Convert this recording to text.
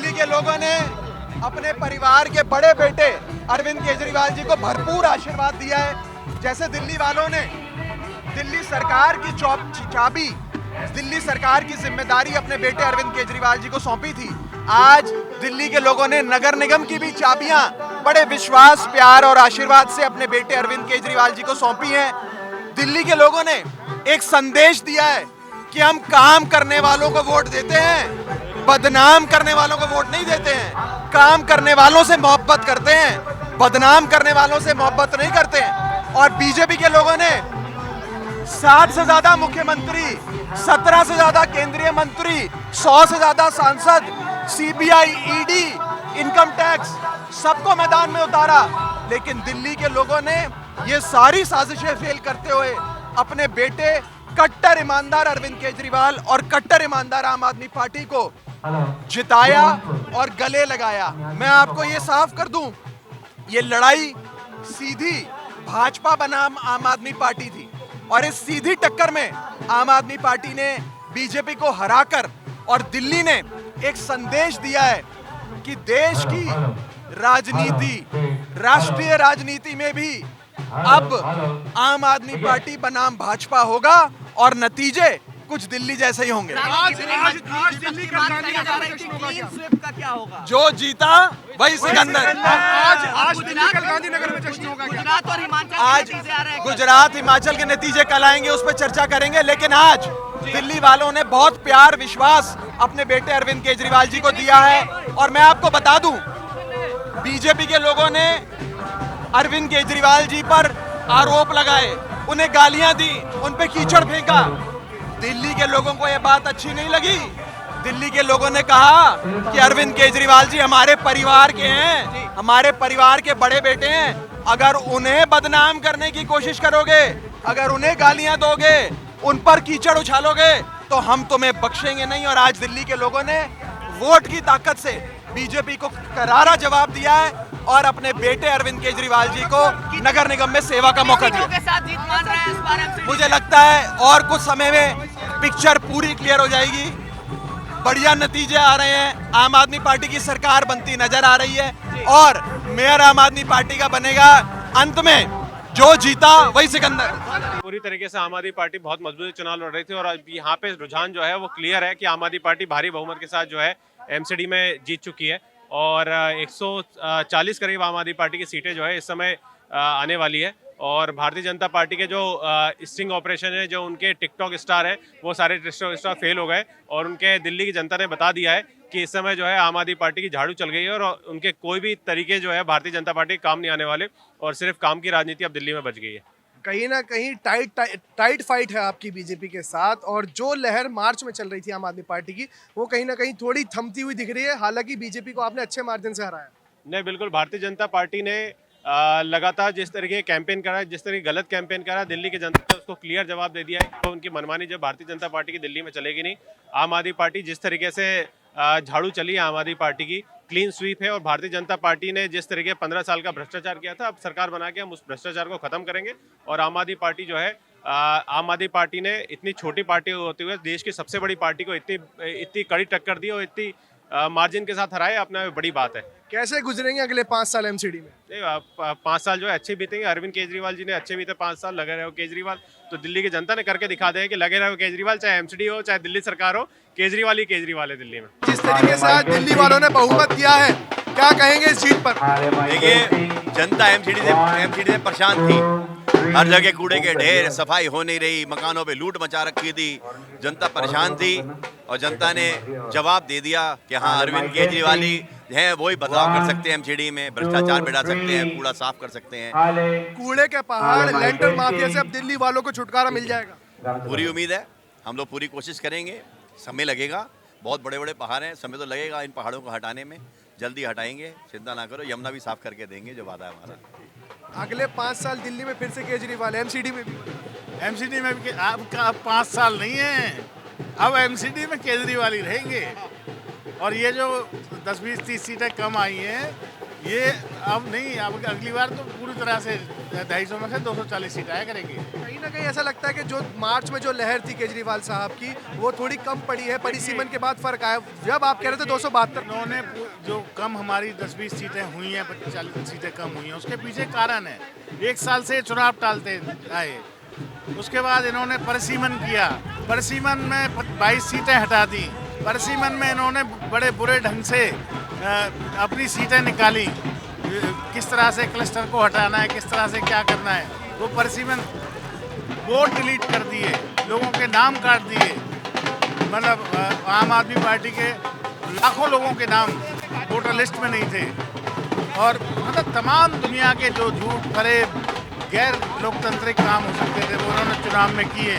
दिल्ली के लोगों ने अपने परिवार के बड़े बेटे अरविंद केजरीवाल जी को भरपूर आशीर्वाद दिया है। जैसे दिल्ली वालों ने दिल्ली सरकार की चाबी, दिल्ली सरकार की जिम्मेदारी अपने बेटे अरविंद केजरीवाल जी को सौंपी थी, आज दिल्ली के लोगों ने नगर निगम की भी चाबियां बड़े विश्वास, प्यार और आशीर्वाद से अपने बेटे अरविंद केजरीवाल जी को सौंपी हैं। दिल्ली के लोगों ने एक संदेश दिया है कि हम काम करने वालों को वोट देते हैं, बदनाम करने वालों को वोट नहीं देते हैं। काम करने वालों से मोहब्बत करते हैं, बदनाम करने वालों से मोहब्बत नहीं करते हैं। और बीजेपी के लोगों ने 60 से ज्यादा मुख्यमंत्री, 17 से ज्यादा केंद्रीय मंत्री, 100 से ज्यादा सांसद, सीबीआई, ईडी, इनकम टैक्स, सबको मैदान में उतारा। लेकिन दिल्ली के लोगों ने ये सारी साजिशें फेल करते हुए अपने बेटे कट्टर ईमानदार अरविंद केजरीवाल और कट्टर ईमानदार आम आदमी पार्टी को जिताया और गले लगाया। मैं आपको ये साफ कर दूं, ये लड़ाई सीधी भाजपा बनाम आम आदमी पार्टी थी और इस सीधी टक्कर में आम आदमी पार्टी ने बीजेपी को हराकर और दिल्ली ने एक संदेश दिया है कि देश की राजनीति, राष्ट्रीय राजनीति में भी अब आम आदमी पार्टी बनाम भाजपा होगा और नतीजे कुछ दिल्ली जैसे ही होंगे। आज दिल्ली का क्या होगा? जो जीता वही सिकंदर। आज दिल्ली का गांधीनगर में जश्न होगा। गुजरात और हिमाचल आज गुजरात हिमाचल के नतीजे कल आएंगे, उस पर चर्चा करेंगे। लेकिन आज दिल्ली वालों ने बहुत प्यार, विश्वास अपने बेटे अरविंद केजरीवाल जी को दिया है। और मैं आपको बता दूं, बीजेपी के लोगों ने अरविंद केजरीवाल जी पर आरोप लगाए, उन्हें गालियां दी, उन पे कीचड़ फेंका। दिल्ली के लोगों को यह बात अच्छी नहीं लगी। दिल्ली के लोगों ने कहा कि अरविंद केजरीवाल जी हमारे परिवार के हैं, हमारे परिवार के बड़े बेटे हैं। अगर उन्हें बदनाम करने की कोशिश करोगे, अगर उन्हें गालियां दोगे, उन पर कीचड़ उछालोगे, तो हम तुम्हें बख्शेंगे नहीं। और आज दिल्ली के लोगों ने वोट की ताकत से बीजेपी को करारा जवाब दिया है और अपने बेटे अरविंद केजरीवाल जी को नगर निगम में सेवा का मौका दिया। मुझे लगता है और कुछ समय में पिक्चर पूरी क्लियर हो जाएगी। बढ़िया नतीजे आ रहे हैं, आम आदमी पार्टी की सरकार बनती नजर आ रही है और मेयर आम आदमी पार्टी का बनेगा। अंत में जो जीता वही सिकंदर। पूरी तरीके से आम आदमी पार्टी बहुत मजबूत चुनाव लड़ रही थी और अब यहाँ पे रुझान जो है वो क्लियर है कि आम आदमी पार्टी भारी बहुमत के साथ जो है एमसीडी में जीत चुकी है और 140 करीब आम आदमी पार्टी की सीटें जो है इस समय आने वाली है। और भारतीय जनता पार्टी के जो स्टिंग ऑपरेशन है, जो उनके टिकटॉक स्टार है, वो सारे टिकटॉक स्टार फेल हो गए और उनके दिल्ली की जनता ने बता दिया है कि इस समय जो है आम आदमी पार्टी की झाड़ू चल गई है और उनके कोई भी तरीके जो है भारतीय जनता पार्टी के काम नहीं आने वाले और सिर्फ काम की राजनीति अब दिल्ली में बच गई है। कहीं ना कहीं टाइट फाइट है आपकी बीजेपी के साथ और जो लहर मार्च में चल रही थी आम आदमी पार्टी की, वो कहीं ना कहीं थोड़ी थमती हुई दिख रही है। हालांकि बीजेपी को आपने अच्छे मार्जिन से हराया। नहीं, बिल्कुल भारतीय जनता पार्टी ने लगातार जिस तरीके कैंपेन करा, जिस तरीके गलत कैंपेन करा, दिल्ली की जनता ने उसको क्लियर जवाब दे दिया है। तो उनकी मनमानी जब भारतीय जनता पार्टी की दिल्ली में चलेगी नहीं। आम आदमी पार्टी जिस तरीके से झाड़ू चली है, आम आदमी पार्टी की क्लीन स्वीप है और भारतीय जनता पार्टी ने जिस तरीके 15 साल का भ्रष्टाचार किया था, अब सरकार बना के हम उस भ्रष्टाचार को खत्म करेंगे। और आम आदमी पार्टी जो है, आम आदमी पार्टी ने इतनी छोटी पार्टी होते हुए देश की सबसे बड़ी पार्टी को इतनी कड़ी टक्कर दी और इतनी मार्जिन के साथ हराए, अपना बड़ी बात है। कैसे गुजरेंगे अगले 5 साल एमसीडी में? 5 साल जो है अच्छे बीतेंगे। अरविंद केजरीवाल जी ने अच्छे बीते 5 साल। लगे रहो केजरीवाल, तो दिल्ली की जनता ने करके दिखा दे कि लगे रहो केजरीवाल, चाहे एमसीडी हो चाहे दिल्ली सरकार हो, केजरीवाल ही केजरीवाल है दिल्ली में। जिस तरीके से आज दिल्ली वालों ने बहुमत किया है, क्या कहेंगे इस जीत पर? देखिए, जनता एमसीडी से परेशान थी। हर जगह कूड़े के ढेर, सफाई हो नहीं रही, मकानों पे लूट मचा रखी थी, जनता परेशान थी और जनता ने जवाब दे दिया कि हाँ, अरविंद केजरीवाल ही हैं, वही बदलाव कर सकते हैं एमसीडी में, भ्रष्टाचार मिटा सकते हैं, कूड़ा साफ कर सकते हैं। कूड़े के पहाड़, लेंटर माफिया से अब दिल्ली वालों को छुटकारा मिल जाएगा। पूरी उम्मीद है, हम लोग पूरी कोशिश करेंगे। समय लगेगा, बहुत बड़े बड़े पहाड़ हैं, समय तो लगेगा इन पहाड़ों को हटाने में। जल्दी हटाएंगे, चिंता ना करो। यमुना भी साफ करके देंगे, जो वादा है हमारा। अगले 5 साल दिल्ली में फिर से केजरीवाल, एमसीडी में भी। एमसीडी में भी आपका 5 साल नहीं है, अब एमसीडी में केजरीवाल ही रहेंगे। और ये जो 10-20-30 सीटें कम आई हैं, ये अब नहीं, अब अगली बार तो पूरी तरह से 250 में से 240 सीट आया करेंगी। कहीं ना कहीं ऐसा लगता है कि जो मार्च में जो लहर थी केजरीवाल साहब की वो थोड़ी कम पड़ी है, परिसीमन के बाद फर्क आया। जब आप कह रहे थे 272, इन्होंने जो कम हमारी 10-20 सीटें हुई हैं, 40 सीटें कम हुई हैं, उसके पीछे कारण है। एक साल से चुनाव टालते आए, उसके बाद इन्होंने परिसीमन किया, परिसीमन में 22 सीटें हटा दी, परिसीमन में इन्होंने बड़े बुरे ढंग से अपनी सीटें निकाली, किस तरह से क्लस्टर को हटाना है, किस तरह से क्या करना है, वो परिसीमन वोट डिलीट कर दिए, लोगों के नाम काट दिए। मतलब आम आदमी पार्टी के लाखों लोगों के नाम वोटर लिस्ट में नहीं थे, और मतलब तमाम दुनिया के जो झूठ फरेब गैर लोकतांत्रिक काम हो सकते थे वो उन्होंने चुनाव में किए।